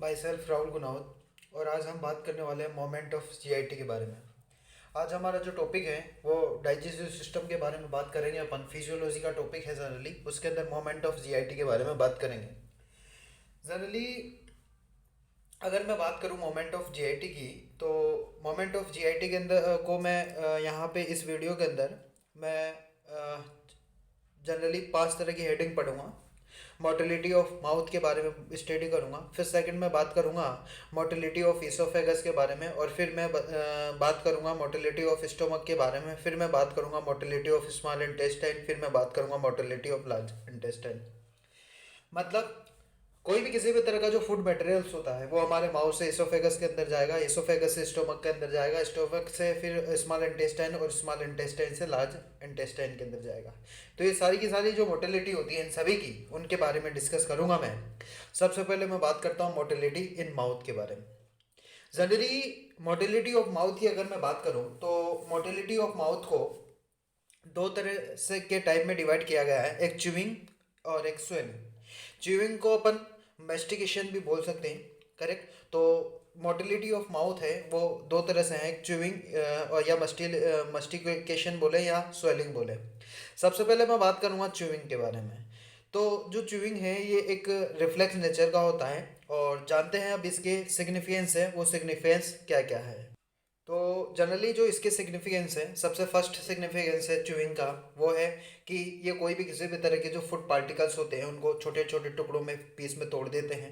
My self Rahul Gunawat. और आज हम बात करने वाले हैं मोमेंट ऑफ जीआईटी के बारे में। आज हमारा जो टॉपिक है वो डाइजेस्टिव सिस्टम के बारे में बात करेंगे अपन। फिजियोलॉजी का टॉपिक है जनरली, उसके अंदर मोमेंट ऑफ जीआईटी के बारे में बात करेंगे जनरली। अगर मैं बात करूं मोमेंट ऑफ जीआईटी की, तो मोमेंट ऑफ जीआईटी के अंदर को मैं यहाँ पे इस वीडियो के अंदर मैं जनरली 5 तरह की हेडिंग पढ़ूंगा। मोटिलिटी ऑफ माउथ के बारे में स्टडी करूंगा, फिर सेकंड में बात करूंगा मोटिलिटी ऑफ इसोफेगस के बारे में, और फिर मैं बात करूंगा मोटिलिटी ऑफ स्टोमक के बारे में, फिर मैं बात करूंगा मोटिलिटी ऑफ स्मॉल इंटेस्टाइन, फिर मैं बात करूंगा मोटिलिटी ऑफ लार्ज इंटेस्टाइन। मतलब कोई भी किसी भी तरह का जो फूड मटेरियल्स होता है वो हमारे माउथ से इसोफेगस के अंदर जाएगा, इसोफेगस से स्टोमक के अंदर जाएगा, स्टोमक से फिर स्मॉल इंटेस्टाइन, और स्मॉल इंटेस्टाइन से लार्ज इंटेस्टाइन के अंदर जाएगा। तो ये सारी की सारी जो मोटिलिटी होती है इन सभी की, उनके बारे में डिस्कस करूंगा मैं। सबसे पहले मैं बात करता हूँ मोटिलिटी इन माउथ के बारे में। जनरली मोटिलिटी ऑफ माउथ की अगर मैं बात करूँ तो मोटिलिटी ऑफ माउथ को दो तरह से के टाइप में डिवाइड किया गया है, एक च्यूइंग और एक स्वेलिंग। च्यूइंग को अपन मेस्टिकेशन भी बोल सकते हैं, करेक्ट। तो मोटिलिटी ऑफ माउथ है वो दो तरह से है, एक च्यूइंग और या मस्टिकेशन बोले या स्वेलिंग बोले। सबसे पहले मैं बात करूँगा च्यूइंग के बारे में। तो जो च्यूइंग है ये एक रिफ्लेक्स नेचर का होता है, और जानते हैं अब इसके सिग्निफिकेंस है, वो सिग्निफिकेंस क्या क्या है। तो जनरली जो इसके सिग्निफिकेंस है, सबसे फर्स्ट सिग्निफिकेंस है च्यूइंग का, वो है कि ये कोई भी किसी भी तरह के जो फूड पार्टिकल्स होते हैं उनको छोटे छोटे टुकड़ों में पीस में तोड़ देते हैं,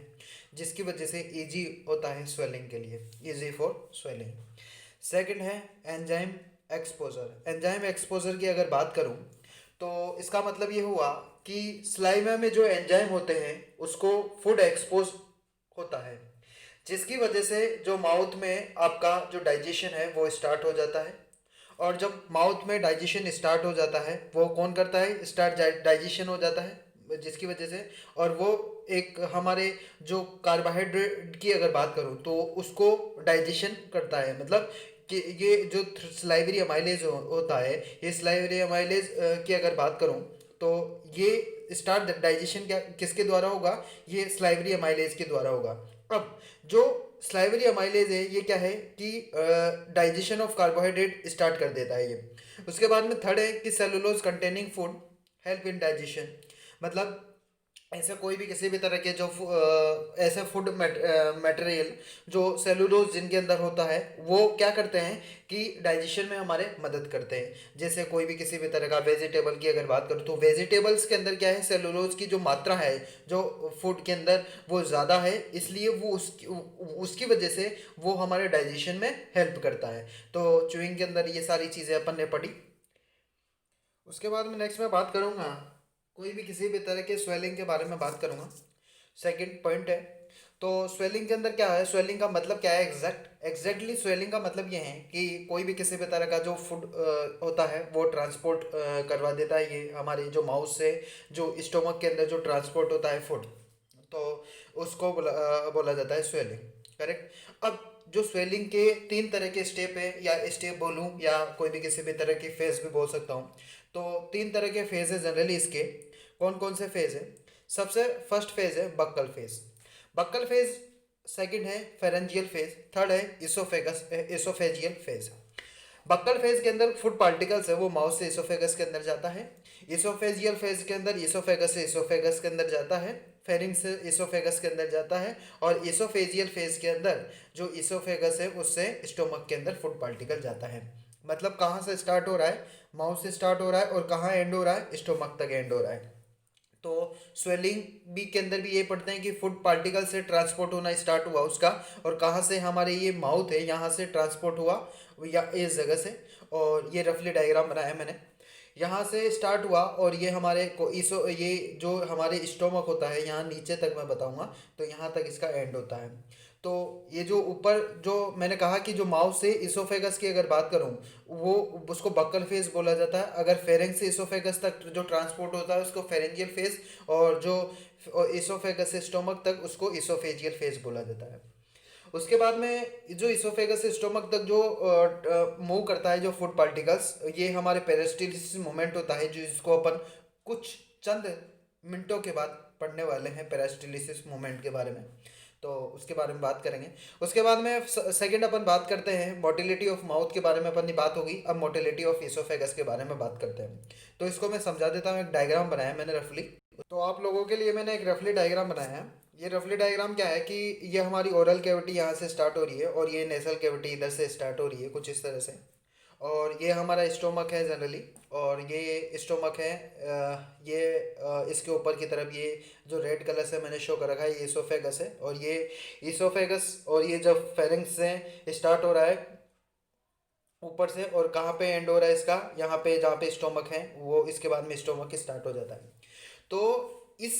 जिसकी वजह से इजी होता है स्वेलिंग के लिए, इजी फॉर स्वेलिंग। सेकंड है एंजाइम एक्सपोजर। एंजाइम एक्सपोजर की अगर बात करूं तो इसका मतलब ये हुआ कि स्लाइवा में जो एंजाइम होते हैं उसको फूड एक्सपोज होता है, जिसकी वजह से जो माउथ में आपका जो डाइजेशन है वो स्टार्ट हो जाता है। और जब माउथ में डाइजेशन स्टार्ट हो जाता है, वो कौन करता है, स्टार्ट डाइजेशन हो जाता है, जिसकी वजह से, और वो एक हमारे जो कार्बोहाइड्रेट की अगर बात करूँ तो उसको डाइजेशन करता है। मतलब कि ये जो स्लाइवरी अमाइलेज होता है, ये स्लाइवरी अमाइलेज की अगर बात करूँ तो ये स्टार्ट डाइजेशन क्या किसके द्वारा होगा, ये स्लाइवरी अमाइलेज के द्वारा होगा। अब जो स्लाइवरी अमाइलेज है ये क्या है कि डाइजेशन ऑफ कार्बोहाइड्रेट स्टार्ट कर देता है ये। उसके बाद में थर्ड है कि cellulose containing food help in digestion. मतलब ऐसे कोई भी किसी भी तरह के जो ऐसे फूड मटेरियल जो सेलुलोज जिनके अंदर होता है वो क्या करते हैं कि डाइजेशन में हमारे मदद करते हैं। जैसे कोई भी किसी भी तरह का वेजिटेबल की अगर बात करूँ तो वेजिटेबल्स के अंदर क्या है, सेलुलोज की जो मात्रा है जो फूड के अंदर वो ज़्यादा है, इसलिए वो उसकी उसकी वजह से वो हमारे डाइजेशन में हेल्प करता है। तो च्यूइंग के अंदर ये सारी चीज़ें अपन ने पढ़ी। उसके बाद में नेक्स्ट मैं बात करूँगा कोई भी किसी भी तरह के स्वेलिंग के बारे में बात करूँगा। सेकंड पॉइंट है, तो स्वेलिंग के अंदर क्या है, स्वेलिंग का मतलब क्या है, एग्जैक्टली स्वेलिंग का मतलब ये है कि कोई भी किसी भी तरह का जो फूड होता है वो ट्रांसपोर्ट करवा देता है, ये हमारी जो माउथ से जो स्टोमक के अंदर जो ट्रांसपोर्ट होता है फूड, तो उसको बोला जाता है स्वेलिंग, करेक्ट। अब जो स्वेलिंग के 3 तरह के स्टेप है, या स्टेप बोलूँ या कोई भी किसी भी तरह की फेज भी बोल सकता हूँ। तो 3 तरह के फेज है जनरली इसके। कौन कौन से फेज है, सबसे फर्स्ट फेज है buccal phase. Buccal phase, second है फेरेंजियल फेज, थर्ड है इसोफेजियल फेज। बक्कल फेज के अंदर फूड पार्टिकल्स है वो माउथ से इसोफेगस के अंदर जाता है। इसोफेजियल फेज के अंदर इसोफेगस से इसोफेगस के अंदर जाता है, फेरिंग से इसोफेगस के अंदर जाता है, और इसोफेजियल फेज के अंदर जो इसोफेगस है उससे स्टोमक के अंदर फूड पार्टिकल जाता है। मतलब कहाँ से स्टार्ट हो रहा है, माउथ से स्टार्ट हो रहा है, और कहाँ एंड हो रहा है, स्टोमक तक एंड हो रहा है। तो स्वेलिंग भी के अंदर भी ये पढ़ते हैं कि फूड पार्टिकल से ट्रांसपोर्ट होना स्टार्ट हुआ उसका, और कहाँ से हमारे ये माउथ है यहाँ से ट्रांसपोर्ट हुआ, या इस जगह से। और ये रफली डायग्राम बनाया मैंने, यहाँ से स्टार्ट हुआ, और ये हमारे को इसो ये जो हमारे स्टोमक होता है यहाँ नीचे तक मैं बताऊँगा, तो यहाँ तक इसका एंड होता है। तो ये जो ऊपर जो मैंने कहा कि जो माउथ से इसोफेगस की अगर बात करूँ वो उसको बक्कल फेस बोला जाता है। अगर फेरेंग से इसोफेगस तक जो ट्रांसपोर्ट होता है उसको फेरेंजियल फेस, और जो इसोफेगस से स्टोमक तक उसको इसोफेजियल फेस बोला जाता है। उसके बाद में जो इसोफेगस से स्टोमक तक जो मूव करता है जो फूड पार्टिकल्स, ये हमारे पेरिस्टाल्सिस मोमेंट होता है, जो इसको अपन कुछ चंद मिनटों के बाद पढ़ने वाले हैं पेरिस्टाल्सिस मोमेंट के बारे में। तो उसके बारे में बात करेंगे। उसके बाद में सेकंड अपन बात करते हैं मोटिलिटी ऑफ माउथ के बारे में, अपनी बात होगी। अब मोटिलिटी ऑफ इसोफेगस के बारे में बात करते हैं। तो इसको मैं समझा देता हूँ, एक डायग्राम बनाया मैंने रफली। तो आप लोगों के लिए मैंने एक रफली डायग्राम बनाया है। ये रफली डायग्राम क्या है कि ये हमारी ओरल कैविटी यहाँ से स्टार्ट हो रही है और ये नेसल कैविटी इधर से स्टार्ट हो रही है कुछ इस तरह से। और ये हमारा स्टोमक है जनरली, और ये स्टोमक है। ये इसके ऊपर की तरफ ये जो रेड कलर से मैंने शो कर रखा है ये इसोफेगस है। और ये इसोफेगस और ये जब फेरिंग्स से स्टार्ट हो रहा है ऊपर से, और कहाँ पे एंड हो रहा है इसका, यहाँ पे जहाँ पे स्टोमक है वो, इसके बाद में स्टोमक स्टार्ट हो जाता है। तो इस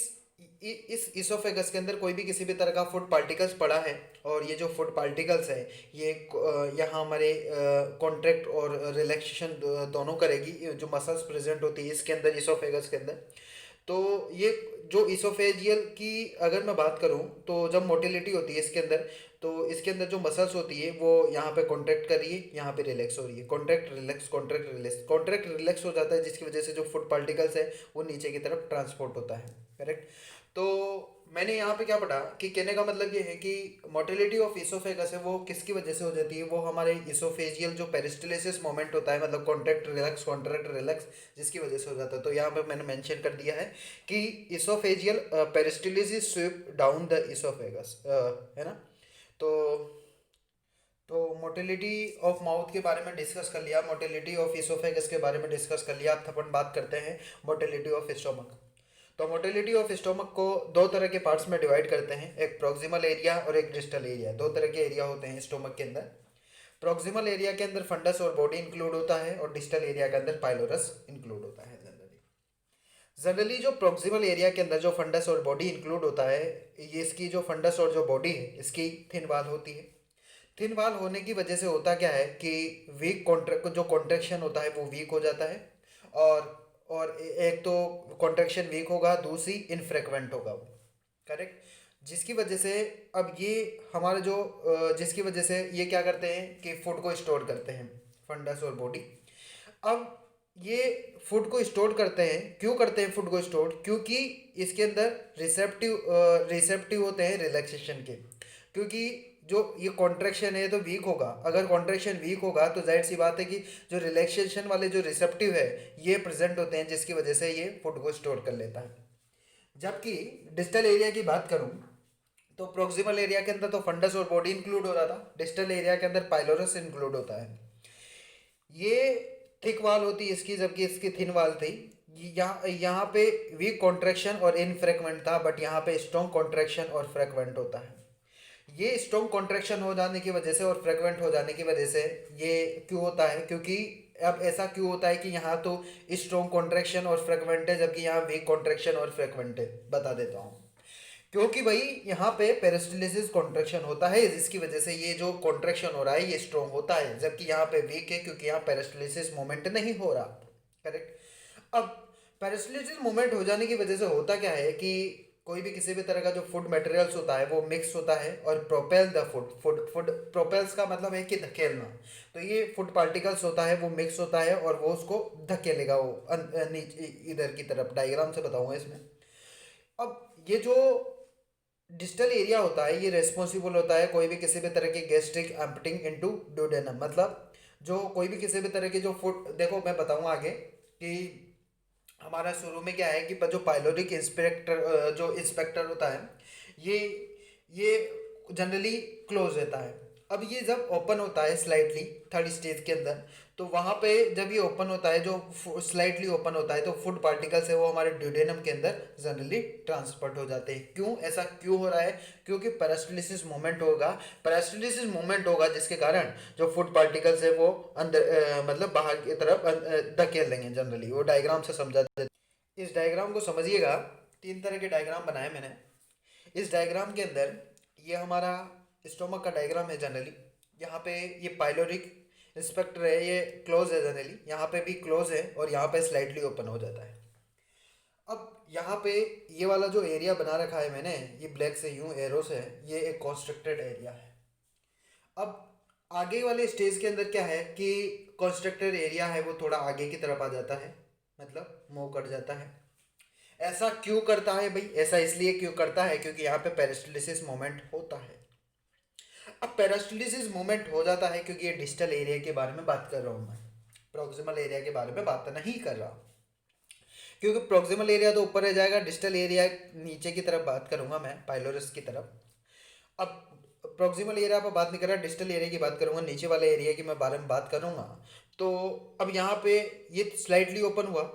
इस इसोफेगस के अंदर कोई भी किसी भी तरह का फूड पार्टिकल्स पड़ा है, और ये जो फूड पार्टिकल्स है ये यहाँ हमारे कॉन्ट्रैक्ट और रिलैक्सेशन दोनों करेगी। ये जो मसल्स प्रेजेंट होती है इसके अंदर, इसोफेगस के अंदर। तो ये जो इसोफेजियल की अगर मैं बात करूं, तो जब मोटिलिटी होती है इसके अंदर, तो इसके अंदर जो मसल्स होती है वो यहाँ पे कॉन्ट्रैक्ट कर रही है, यहाँ पे रिलैक्स हो रही है। Contract relax, contract relax, contract relax हो जाता है, जिसकी वजह से जो फूड पार्टिकल्स है वो नीचे की तरफ ट्रांसपोर्ट होता है। करेक्ट। तो मैंने यहाँ पे क्या पढ़ा कि कहने का मतलब ये है कि मोटिलिटी ऑफ इसोफेगस है वो किसकी वजह से हो जाती है, वो हमारे इसोफेजियल जो पेरिस्टलिसिस मोमेंट होता है, मतलब कॉन्ट्रैक्ट रिलैक्स, जिसकी वजह से हो जाता है। तो यहाँ पे मैंने मेंशन कर दिया है कि oesophageal peristalsis sweep down the oesophagus, है ना। तो मोटिलिटी ऑफ माउथ के बारे में डिस्कस कर लिया, मोटिलिटी ऑफ इसोफेगस के बारे में डिस्कस कर लिया। अब अपन बात करते हैं मोटिलिटी ऑफ स्टोमक। तो मोटिलिटी ऑफ स्टोमक को दो तरह के पार्ट्स में डिवाइड करते हैं, एक प्रोक्सिमल एरिया और एक डिस्टल एरिया। दो तरह के एरिया होते हैं स्टोमक के अंदर। प्रोक्सिमल एरिया के अंदर फंडस और बॉडी इंक्लूड होता है, और डिस्टल एरिया के अंदर पाइलोरस इंक्लूड होता है। जनरली जो प्रोक्सिमल एरिया के अंदर जो फंडस और बॉडी इंक्लूड होता है, ये इसकी जो फंडस और जो बॉडी है इसकी थिन वाल होती है। थिन वाल होने की वजह से होता क्या है कि वीक कॉन्ट्रैक्ट जो कॉन्ट्रैक्शन होता है वो वीक हो जाता है। और एक तो कॉन्ट्रैक्शन वीक होगा, दूसरी इनफ्रेक्वेंट होगा वो। करेक्ट। जिसकी वजह से अब ये हमारा जो जिसकी वजह से ये क्या करते हैं कि फूड को स्टोर करते हैं, फंडस और बॉडी। अब ये फूड को स्टोर करते हैं, क्यों करते हैं फूड को स्टोर, क्योंकि इसके अंदर रिसेप्टिव होते हैं रिलैक्सेशन के। क्योंकि जो ये कॉन्ट्रैक्शन है तो वीक होगा, अगर कॉन्ट्रैक्शन वीक होगा तो जाहिर सी बात है कि जो रिलैक्सेशन वाले जो रिसेप्टिव है ये प्रेजेंट होते हैं, जिसकी वजह से ये फूड को स्टोर कर लेता है। जबकि डिस्टल एरिया की बात करूं, तो प्रोक्सिमल एरिया के अंदर तो फंडस और बॉडी इंक्लूड हो रहा था, डिस्टल एरिया के अंदर पाइलोरस इंक्लूड होता है। ये थिक वाल होती है इसकी, जबकि इसकी थिन वाल थी। यहाँ पे वीक कॉन्ट्रैक्शन और इनफ्रेक्वेंट था, बट यहाँ पे स्ट्रॉन्ग कॉन्ट्रैक्शन और फ्रेक्वेंट होता है। ये स्ट्रॉन्ग कॉन्ट्रैक्शन हो जाने की वजह से और फ्रेक्वेंट हो जाने की वजह से ये क्यों होता है, क्योंकि अब ऐसा क्यों होता है कि यहाँ तो स्ट्रॉन्ग कॉन्ट्रैक्शन और फ्रेक्वेंट है, जबकि यहाँ वीक कॉन्ट्रैक्शन और फ्रेक्वेंट है। बता देता हूँ क्योंकि भाई यहाँ पे पेरिस्टलिसिस कॉन्ट्रैक्शन होता है, जिसकी वजह से ये जो कॉन्ट्रैक्शन हो रहा है ये स्ट्रॉन्ग होता है, जबकि यहाँ पे वीक है क्योंकि यहाँ पेरिस्टलिसिस मोमेंट नहीं हो रहा। करेक्ट। अब पेरिस्टलिसिस मोमेंट हो जाने की वजह से होता क्या है कि कोई भी किसी भी तरह का जो फूड मटेरियल्स होता है वो मिक्स होता है और propel the food food food propels का मतलब है कि धकेलना। तो ये फूड पार्टिकल्स होता है वो मिक्स होता है और वो उसको धकेलेगा वो नीचे इधर की तरफ। डायग्राम से बताऊंगा इसमें। अब ये जो डिस्टल एरिया होता है ये रेस्पॉन्सिबल होता है कोई भी किसी भी तरह की गैस्ट्रिक एम्पटिंग इनटू ड्यूडेनम, मतलब जो कोई भी किसी भी तरह की जो फूड, देखो मैं बताऊंगा आगे कि हमारा शुरू में क्या है कि जो पाइलोरिक इंस्पेक्टर जो इंस्पेक्टर होता है ये ये जनरली क्लोज रहता है। अब ये जब ओपन होता है स्लाइटली थर्ड स्टेज के अंदर, तो वहाँ पे जब ये ओपन होता है, जो स्लाइटली ओपन होता है, तो फूड पार्टिकल्स है वो हमारे ड्यूडेनम के अंदर जनरली ट्रांसपोर्ट हो जाते हैं। क्यों ऐसा क्यों हो रहा है, क्योंकि पेरिस्टलिसिस मूवमेंट होगा। पेरिस्टलिसिस मूवमेंट होगा जिसके कारण जो फूड पार्टिकल्स है वो अंदर मतलब बाहर की तरफ धकेल देंगे। जनरली वो डायग्राम से समझा देते। इस डायग्राम को समझिएगा, तीन तरह के डायग्राम बनाए मैंने। इस डायग्राम के अंदर ये हमारा स्टोमक का डायग्राम है जनरली। यहाँ पे ये पाइलोरिक इंस्पेक्टर है, ये क्लोज है जनरली, यहाँ पे भी क्लोज है और यहाँ पे स्लाइटली ओपन हो जाता है। अब यहाँ पे ये वाला जो एरिया बना रखा है मैंने, ये ब्लैक से यूं एरो से, ये एक कॉन्स्ट्रक्टेड एरिया है। अब आगे वाले स्टेज के अंदर क्या है कि कॉन्स्ट्रक्टेड एरिया है वो थोड़ा आगे की तरफ आ जाता है, मतलब मूव कर जाता है। ऐसा क्यों करता है भाई? ऐसा इसलिए क्यों करता है क्योंकि यहाँ पे पेरिस्टलिसिस मोमेंट होता है। अब पेरिस्टलिसिस मोमेंट हो जाता है क्योंकि ये डिस्टल एरिया के बारे में बात कर रहा हूँ मैं, प्रोक्सिमल एरिया के बारे में बात नहीं कर रहा, क्योंकि प्रोक्सिमल एरिया तो ऊपर रह जाएगा, डिस्टल एरिया नीचे की तरफ बात करूंगा मैं, पाइलोरस की तरफ। अब प्रोक्सिमल एरिया पर बात नहीं कर रहा, डिस्टल एरिया की बात करूंगा, नीचे वाले एरिया की मैं बारे में बात करूंगा। तो अब यहाँ पे ये स्लाइटली ओपन हुआ,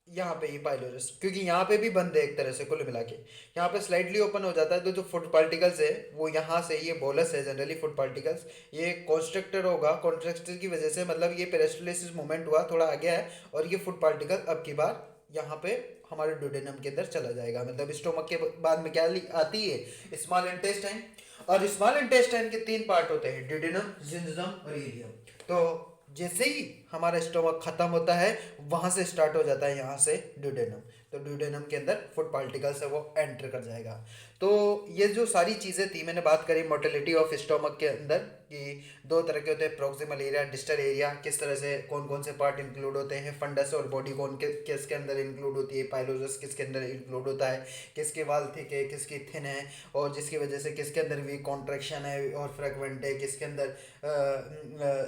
यहाँ पे ये पाइलोरस, क्योंकि यहाँ पे भी बंद है एक तरह से कुल मिला के, यहाँ पे स्लाइटली ओपन हो जाता है, तो जो फुट पार्टिकल्स है वो यहाँ से, ये बोलस है जनरली फुट पार्टिकल्स, ये कॉन्स्ट्रक्टर होगा, कॉन्स्ट्रक्टर की वजह से मतलब ये पेरिस्टलिसिस मूवमेंट हुआ, थोड़ा आगे है, और ये फुट पार्टिकल अब की बार यहाँ पे हमारे डुडेनम के अंदर चला जाएगा। मतलब स्टोमक के बाद में क्या आती है? Small intestine. और स्मॉल इंटेस्टाइन के तीन पार्ट होते हैं, ड्यूडेनम, जिंजम और इलियम। तो जैसे ही हमारा स्टोमक खत्म होता है वहां से स्टार्ट हो जाता है यहाँ से ड्यूडेनम, तो ड्यूडेनम के अंदर फूड पार्टिकल्स है वो एंटर कर जाएगा। तो ये जो सारी चीज़ें थी मैंने बात करी मोटिलिटी ऑफ स्टोमक के अंदर कि दो तरह के होते हैं, प्रोक्सिमल एरिया, डिस्टल एरिया, किस तरह से कौन कौन से पार्ट इंक्लूड होते हैं, फंडस और बॉडी कौन किसके अंदर इंक्लूड होती है, पाइलोजस किसके अंदर इंक्लूड होता है, किसके वाल थिक है किसकी थिन है, और जिसकी वजह से किसके अंदर वीक कॉन्ट्रैक्शन है और फ्रेगमेंट है, किसके अंदर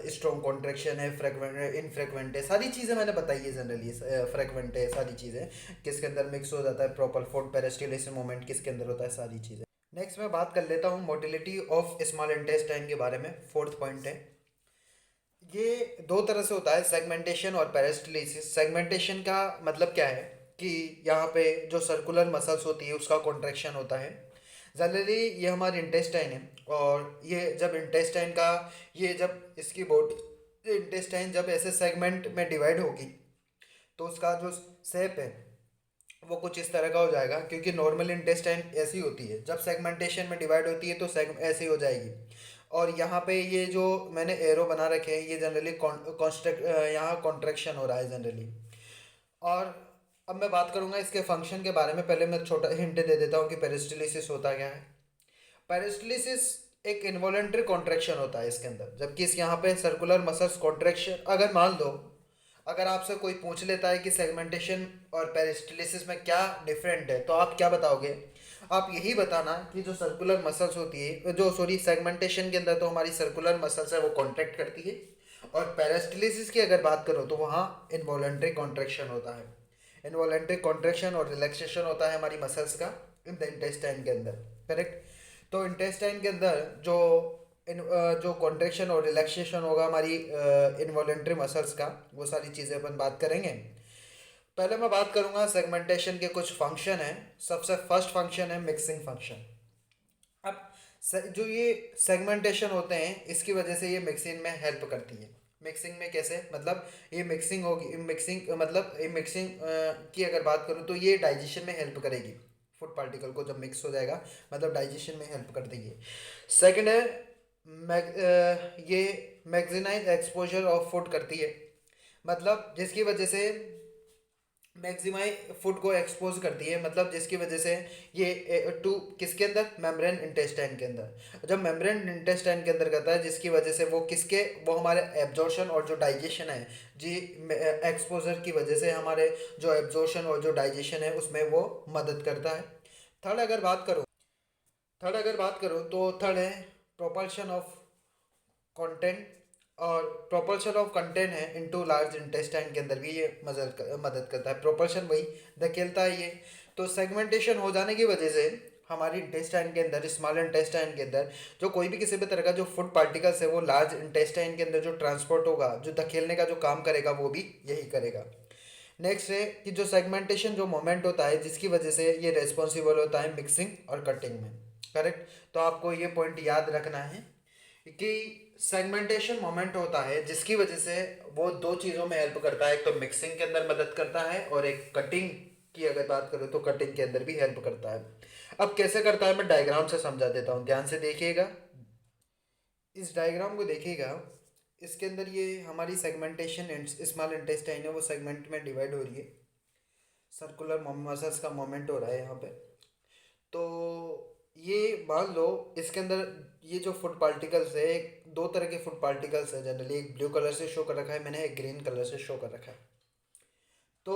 स्ट्रॉन्ग कॉन्ट्रैक्शन है, फ्रेगमेंट इनफ्रेगमेंट है, सारी चीज़ें मैंने बताई है जनरली, फ्रेगमेंट है, सारी चीज़ें किसके अंदर मिक्स हो जाता है, प्रॉपर फूड पेरिस्टलिसिस मोमेंट किसके अंदर होता है, सारी चीज़ें। नेक्स्ट मैं बात कर लेता हूँ मोटिलिटी ऑफ स्मॉल इंटेस्टाइन के बारे में, फोर्थ पॉइंट है। ये दो तरह से होता है, सेगमेंटेशन और पेरिस्टलिसिस। सेगमेंटेशन का मतलब क्या है कि यहाँ पे जो सर्कुलर मसल्स होती है उसका कॉन्ट्रैक्शन होता है। जनरली ये हमारी इंटेस्टाइन है, और ये जब इंटेस्टाइन का, ये जब इसकी बॉडी, इंटेस्टाइन जब ऐसे सेगमेंट में डिवाइड होगी तो उसका जो शेप है वो कुछ इस तरह का हो जाएगा, क्योंकि नॉर्मल इंटेस्टाइन ऐसी होती है, जब सेगमेंटेशन में डिवाइड होती है तो ऐसी हो जाएगी। और यहाँ पे ये जो मैंने एरो बना रखे हैं ये जनरली कॉन्स्ट्रक्ट, यहाँ कॉन्ट्रैक्शन हो रहा है जनरली। और अब मैं बात करूँगा इसके फंक्शन के बारे में, पहले मैं छोटा हिंट दे देता हूँ कि पेरिस्टलिसिस होता क्या है। पेरिस्टलिसिस एक इन्वॉलेंट्री कॉन्ट्रैक्शन होता है इसके अंदर, जबकि इस यहाँ पे सर्कुलर मसल्स कॉन्ट्रैक्शन। अगर मान लो, अगर आपसे कोई पूछ लेता है कि सेगमेंटेशन और पेरिस्टलिसिस में क्या डिफरेंट है, तो आप क्या बताओगे? आप यही बताना कि जो सर्कुलर मसल्स होती है, जो सॉरी सेगमेंटेशन के अंदर तो हमारी सर्कुलर मसल्स है वो कॉन्ट्रैक्ट करती है, और पेरिस्टलिसिस की अगर बात करो तो वहाँ इनवॉलेंट्री कॉन्ट्रैक्शन होता है। इनवॉलेंट्री कॉन्ट्रैक्शन और रिलैक्सेशन होता है हमारी मसल्स का इन द इंटेस्टाइन के अंदर, करेक्ट। तो इंटेस्टाइन के अंदर जो कॉन्ट्रैक्शन और रिलैक्सेशन होगा हमारी इनवॉलेंट्री मसल्स का, वो सारी चीज़ें अपन बात करेंगे। पहले मैं बात करूंगा सेगमेंटेशन के कुछ फंक्शन है। सबसे फर्स्ट फंक्शन है मिक्सिंग फंक्शन। अब जो ये सेगमेंटेशन होते हैं इसकी वजह से ये मिक्सिंग में हेल्प करती है। मिक्सिंग में कैसे? मतलब ये मिक्सिंग होगी, मिक्सिंग मतलब ये मिक्सिंग की अगर बात करूँ तो ये डाइजेशन में हेल्प करेगी, फूड पार्टिकल को जब मिक्स हो जाएगा मतलब डाइजेशन में हेल्प कर देगी। सेकंड है ये मैक्सिमाइज एक्सपोजर ऑफ फूड करती है, मतलब जिसकी वजह से मैक्सिमाई फूड को एक्सपोज करती है, मतलब जिसकी वजह से ये टू किसके अंदर, मेम्ब्रेन इंटेस्टाइन के अंदर, जब मेम्ब्रेन इंटेस्टाइन के अंदर करता है जिसकी वजह से वो किसके, वो हमारे एब्जॉर्शन और जो डाइजेशन है जी, एक्सपोजर की वजह से हमारे जो एब्जॉर्शन और जो डाइजेशन है उसमें वो मदद करता है। थर्ड अगर बात करूँ तो थर्ड है प्रोपल्शन ऑफ कंटेंट, और प्रोपल्शन ऑफ कंटेंट है इनटू लार्ज इंटेस्टाइन के अंदर भी ये मदद करता है। प्रोपल्शन वही धकेलता है ये। तो सेगमेंटेशन हो जाने की वजह से हमारी इंटेस्टाइन के अंदर, स्मॉल इंटेस्टाइन के अंदर जो कोई भी किसी भी तरह का जो फूड पार्टिकल्स है वो लार्ज इंटेस्टाइन के अंदर जो ट्रांसपोर्ट होगा, जो धकेलने का जो काम करेगा वो भी यही करेगा। नेक्स्ट है कि जो सेगमेंटेशन जो मोमेंट होता है जिसकी वजह से ये रेस्पॉन्सिबल होता है मिक्सिंग और कटिंग में, करेक्ट। तो आपको ये पॉइंट याद रखना है कि सेगमेंटेशन मोमेंट होता है जिसकी वजह से वो दो चीज़ों में हेल्प करता है, एक तो मिक्सिंग के अंदर मदद करता है और एक कटिंग की अगर बात करूँ तो कटिंग के अंदर भी हेल्प करता है। अब कैसे करता है मैं डायग्राम से समझा देता हूँ, ध्यान से देखिएगा, इस डायग्राम को देखिएगा। इसके अंदर ये हमारी सेगमेंटेशन स्मॉल इंटेस्टाइन है वो सेगमेंट में डिवाइड हो रही है, सर्कुलर मसल्स का मोमेंट हो रहा है यहाँ पे। तो ये मान लो इसके अंदर ये जो फूड पार्टिकल्स है, एक दो तरह के फूड पार्टिकल्स है जनरली, एक ब्लू कलर से शो कर रखा है मैंने, एक ग्रीन कलर से शो कर रखा है। तो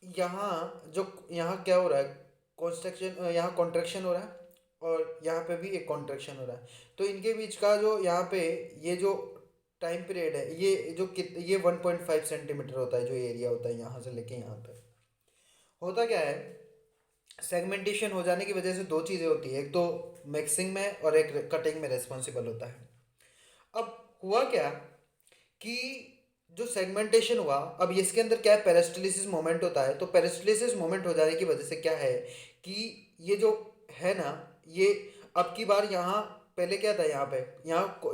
यहाँ क्या हो रहा है, कॉन्स्ट्रक्शन, यहाँ कॉन्ट्रैक्शन हो रहा है और यहाँ पे भी एक कॉन्ट्रैक्शन हो रहा है। तो इनके बीच का जो यहाँ पे ये जो टाइम पीरियड है, ये 1.5 सेंटीमीटर होता है, जो एरिया होता है यहाँ से लेके यहाँ पे। होता क्या है, सेगमेंटेशन हो जाने की वजह से दो चीज़ें होती है, एक तो मिक्सिंग में और एक कटिंग में रिस्पॉन्सिबल होता है। अब हुआ क्या कि जो सेगमेंटेशन हुआ, अब इसके अंदर क्या है, पेरिस्टलिसिस मोमेंट होता है। तो पेरिस्टलिसिस मोमेंट हो जाने की वजह से क्या है कि ये जो है ना, ये अब की बार यहाँ पहले क्या था, यहाँ पे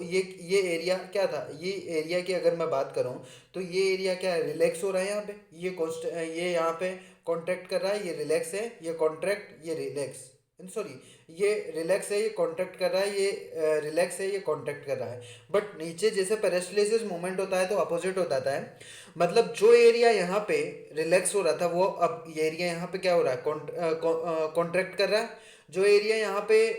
ये एरिया क्या था, ये एरिया की अगर मैं बात करूँ तो ये एरिया क्या है, रिलैक्स हो रहा है यहाँ पे, ये यहाँ पे कॉन्ट्रैक्ट कर रहा है, ये रिलैक्स है, ये कॉन्ट्रैक्ट, ये रिलैक्स, सॉरी, ये रिलैक्स है, ये कॉन्ट्रैक्ट कर रहा है, ये रिलैक्स है, ये कॉन्ट्रैक्ट कर रहा है। बट नीचे जैसे पेरिस्टलिसिस मूवमेंट होता है तो अपोजिट हो जाता है। मतलब जो एरिया यहाँ पे रिलैक्स हो रहा था वो अब ये एरिया यहाँ पे क्या हो रहा है, कॉन्ट्रैक्ट कर रहा है। जो एरिया यहाँ पे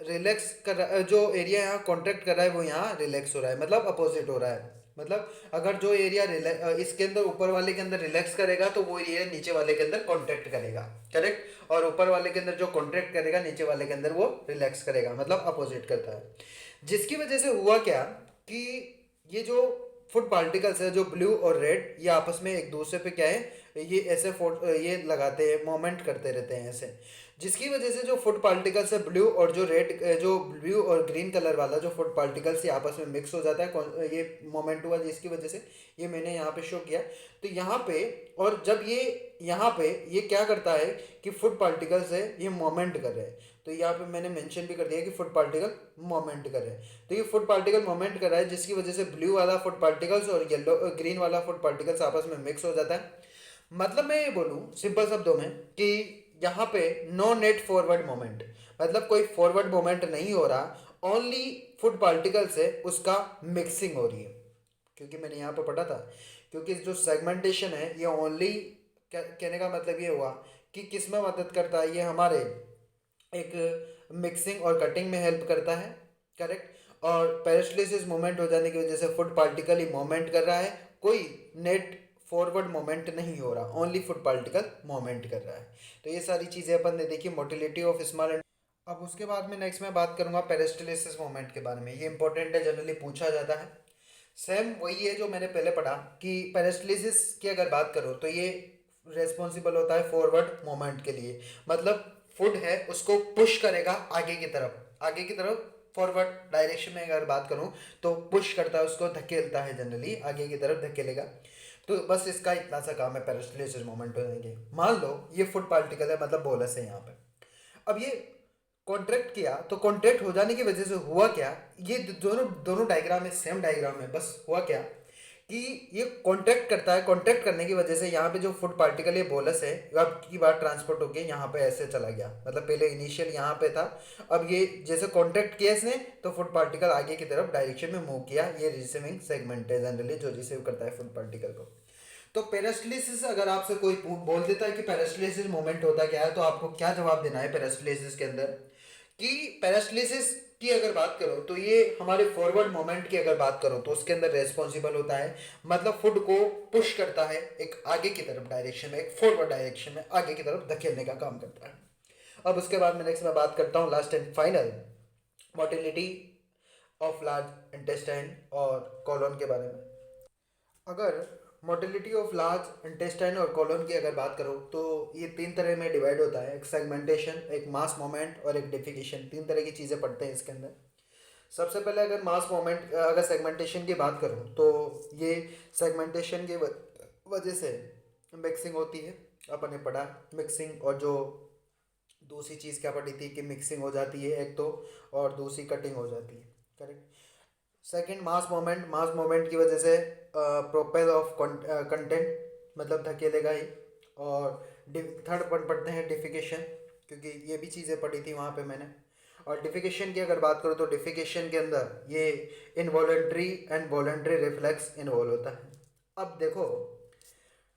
रिलैक्स कर रहा है, जो एरिया यहाँ कॉन्ट्रैक्ट कर रहा है वो यहाँ रिलैक्स हो रहा है, मतलब अपोजिट हो रहा है। मतलब अगर जो एरिया इसके अंदर ऊपर वाले के अंदर रिलैक्स करेगा तो वो एरिया नीचे वाले के अंदर कॉन्ट्रैक्ट करेगा, करेक्ट। और ऊपर वाले के अंदर जो कॉन्ट्रैक्ट करेगा नीचे वाले के अंदर वो रिलैक्स करेगा, मतलब अपोजिट करता है। जिसकी वजह से हुआ क्या कि ये जो फुड पार्टिकल्स है, जो ब्लू और रेड, ये आपस में एक दूसरे पे क्या है, ये ऐसे ये लगाते हैं, मोमेंट करते रहते हैं ऐसे। जिसकी वजह से जो फुड पार्टिकल्स है ब्लू और जो रेड, जो ब्लू और ग्रीन कलर वाला जो फुड पार्टिकल्स ये आपस में मिक्स हो जाता है, ये मोमेंट हुआ जिसकी वजह से ये मैंने यहाँ पे शो किया। तो यहाँ पे, और जब ये यहाँ पे ये क्या करता है कि फुड पार्टिकल्स है ये मोमेंट कर रहे हैं। तो यहाँ पे मैंने मेंशन भी कर दिया कि फुड पार्टिकल मोमेंट कर रहे हैं। तो ये फुड पार्टिकल मोमेंट कर रहा है जिसकी वजह से ब्लू वाला फुड पार्टिकल्स और येलो ग्रीन वाला फुड पार्टिकल्स आपस में मिक्स हो जाता है। मतलब मैं ये बोलूँ सिंपल शब्दों में कि यहाँ पे नो नेट फॉरवर्ड मोमेंट, मतलब कोई फॉरवर्ड मोमेंट नहीं हो रहा, ओनली फुड पार्टिकल से उसका मिक्सिंग हो रही है। क्योंकि मैंने यहाँ पे पढ़ा था, क्योंकि जो सेगमेंटेशन है ये ओनली, कहने का मतलब ये हुआ कि किस में मदद करता है, ये हमारे एक मिक्सिंग और कटिंग में हेल्प करता है, करेक्ट। और पेरिस्टलिसिस मोमेंट हो जाने की वजह से फुड पार्टिकल ही मोमेंट कर रहा है, कोई नेट फॉरवर्ड मोमेंट नहीं हो रहा, ओनली फुड पार्टिकल मोमेंट कर रहा है। तो ये सारी चीज़ें अपन ने देखी, मोटिलिटी ऑफ स्मॉल। अब उसके बाद में नेक्स्ट मैं बात करूंगा पेरिस्टलिसिस मोमेंट के बारे में। ये इंपॉर्टेंट है, जनरली पूछा जाता है। सेम वही है जो मैंने पहले पढ़ा कि पेरिस्टलिसिस की अगर बात करो तो ये रेस्पॉन्सिबल होता है फॉरवर्ड मोमेंट के लिए। मतलब फुड है उसको पुश करेगा आगे की तरफ, आगे की तरफ, फॉरवर्ड डायरेक्शन में अगर बात करूं तो पुश करता है, उसको धकेलता है, जनरली आगे की तरफ धकेलेगा। तो बस इसका इतना सा काम है पेरिस्टलिसिस मोमेंट होने के। मान लो ये फुड पार्टिकल है, मतलब बोलस है यहाँ पे। अब ये कॉन्ट्रैक्ट किया, तो कॉन्ट्रैक्ट हो जाने की वजह से हुआ क्या, ये दोनों दोनों डायग्राम में सेम डायग्राम है। बस हुआ क्या कि ये कॉन्ट्रैक्ट करता है, कॉन्ट्रैक्ट करने की वजह से यहाँ पे जो फुड पार्टिकल ये बोलस है, अब की बार ट्रांसपोर्ट होके यहाँ पे ऐसे चला गया। मतलब पहले इनिशियल यहाँ पे था, अब ये जैसे कॉन्ट्रैक्ट किया इसने तो फुड पार्टिकल आगे की तरफ डायरेक्शन में मूव किया। ये रिसीविंग सेगमेंट है जनरली, जो रिसीव करता है फुड पार्टिकल को। तो पेरिस्टलिसिस, अगर आपसे कोई बोल देता है कि पेरिस्टलिसिस मोमेंट होता क्या है, तो आपको क्या जवाब देना है पेरिस्टलिसिस के अंदर। कि पेरिस्टलिसिस की अगर बात करो तो ये हमारे फॉरवर्ड मोमेंट की अगर बात करो तो उसके अंदर रेस्पॉन्सिबल होता है। मतलब फुड को पुश करता है एक आगे की तरफ डायरेक्शन में, एक फॉरवर्ड डायरेक्शन में आगे की तरफ धकेलने का काम करता है। अब उसके बाद में नेक्स्ट मैं बात करता हूँ last and final, motility of large intestine और कॉलोन के बारे में। अगर मोटिलिटी ऑफ लार्ज इंटेस्टाइन और कॉलोन की अगर बात करो तो ये तीन तरह में डिवाइड होता है, एक सेगमेंटेशन, एक मास मोमेंट और एक डिफिकेशन। तीन तरह की चीज़ें पढ़ते हैं इसके अंदर। सबसे पहले अगर मास मोमेंट, अगर सेगमेंटेशन की बात करूँ तो ये सेगमेंटेशन की वजह से मिक्सिंग होती है, अपन ने पढ़ा मिक्सिंग। और जो दूसरी चीज़ क्या पढ़ी थी कि मिक्सिंग हो जाती है एक तो, और दूसरी कटिंग हो जाती है, करेक्ट। सेकंड मास मोमेंट, मास मोमेंट की वजह से प्रोपेल ऑफ कंटेंट, मतलब धकेलेगा ही। और थर्ड पॉइंट पढ़ते हैं डिफिकेशन, क्योंकि ये भी चीज़ें पढ़ी थी वहाँ पे मैंने। और डिफिकेशन की अगर बात करूँ तो डिफिकेशन के अंदर ये involuntary and voluntary reflex involve होता है। अब देखो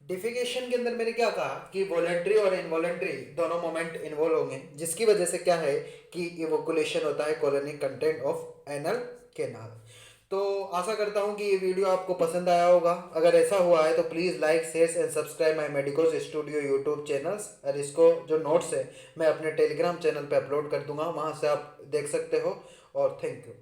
डिफिकेशन के अंदर मैंने क्या कहा कि वॉलेंट्री और इनवॉलेंट्री दोनों मोमेंट इन्वॉल्व होंगे, जिसकी वजह से क्या है कि इवोकुलेशन होता है colonic content of anal canal. तो आशा करता हूँ कि ये वीडियो आपको पसंद आया होगा। अगर ऐसा हुआ है तो please like share and subscribe my medicos studio YouTube channels. और इसको जो नोट्स है मैं अपने टेलीग्राम चैनल पे अपलोड कर दूंगा, वहाँ से आप देख सकते हो। और थैंक यू।